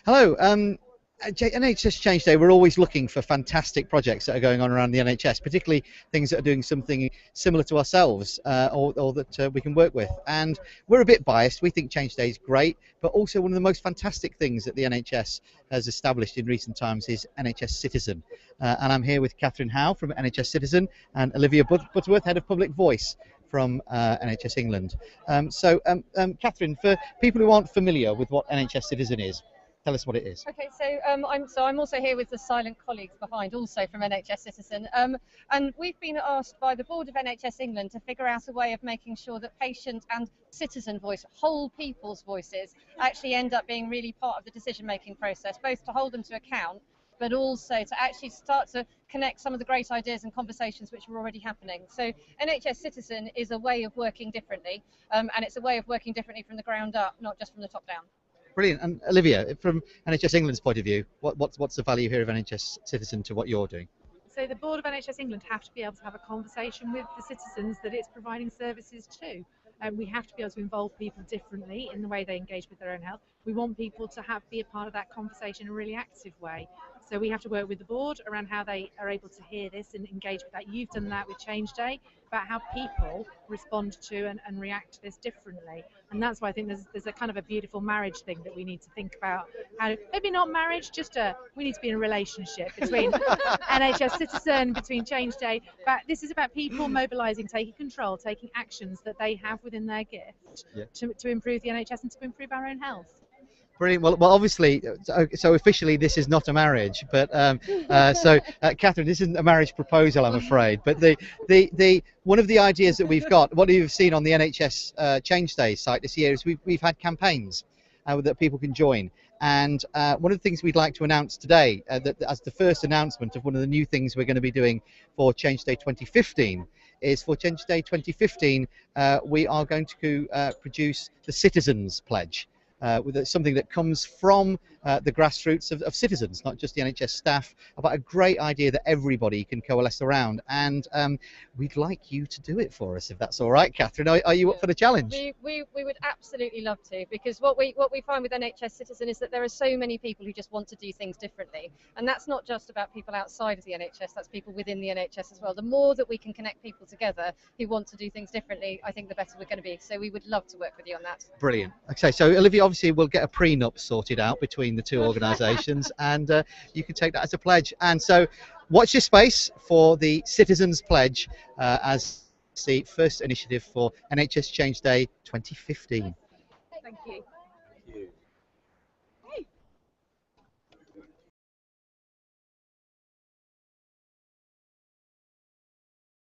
Hello. At NHS Change Day, we're always looking for fantastic projects that are going on around the NHS, particularly things that are doing something similar to ourselves or that we can work with. And we're a bit biased. We think Change Day is great, but also one of the most fantastic things that the NHS has established in recent times is NHS Citizen. And I'm here with Catherine Howe from NHS Citizen and Olivia Butterworth, Head of Public Voice from NHS England. Catherine, for people who aren't familiar with what NHS Citizen is, tell us what it is. Okay, I'm also here with the silent colleagues behind, also from NHS Citizen, and we've been asked by the board of NHS England to figure out a way of making sure that patient and citizen voice, whole people's voices, actually end up being really part of the decision-making process, both to hold them to account, but also to actually start to connect some of the great ideas and conversations which are already happening. So NHS Citizen is a way of working differently, and it's a way of working differently from the ground up, not just from the top down. Brilliant. And Olivia, from NHS England's point of view, what's the value here of NHS Citizen to what you're doing? So the board of NHS England have to be able to have a conversation with the citizens that it's providing services to. And we have to be able to involve people differently in the way they engage with their own health. We want people to be a part of that conversation in a really active way. So we have to work with the board around how they are able to hear this and engage with that. You've done that with Change Day, about how people respond to and react to this differently. And that's why I think there's a kind of a beautiful marriage thing that we need to think about. How, maybe not marriage, we need to be in a relationship between NHS Citizen, between Change Day. But this is about people mobilising, taking control, taking actions that they have within their gift to improve the NHS and to improve our own health. Brilliant. Well, obviously, so officially this is not a marriage, but Catherine, this isn't a marriage proposal, I'm afraid. But the one of the ideas that we've got, what you've seen on the NHS Change Day site this year, is we've had campaigns that people can join. And one of the things we'd like to announce today, as the first announcement of one of the new things we're going to be doing for Change Day 2015, is for Change Day 2015, we are going to produce the Citizens Pledge. With something that comes from the grassroots of citizens, not just the NHS staff, about a great idea that everybody can coalesce around. And we'd like you to do it for us, if that's all right, Catherine. Are you up for the challenge? We would absolutely love to, because what we find with NHS Citizen is that there are so many people who just want to do things differently. And that's not just about people outside of the NHS, that's people within the NHS as well. The more that we can connect people together who want to do things differently, I think the better we're going to be. So we would love to work with you on that. Brilliant. Okay, so Olivia, obviously we'll get a prenup sorted out between the two organisations, and you can take that as a pledge. And so watch your space for the Citizens Pledge as the first initiative for NHS Change Day 2015. Thank you. Thank you.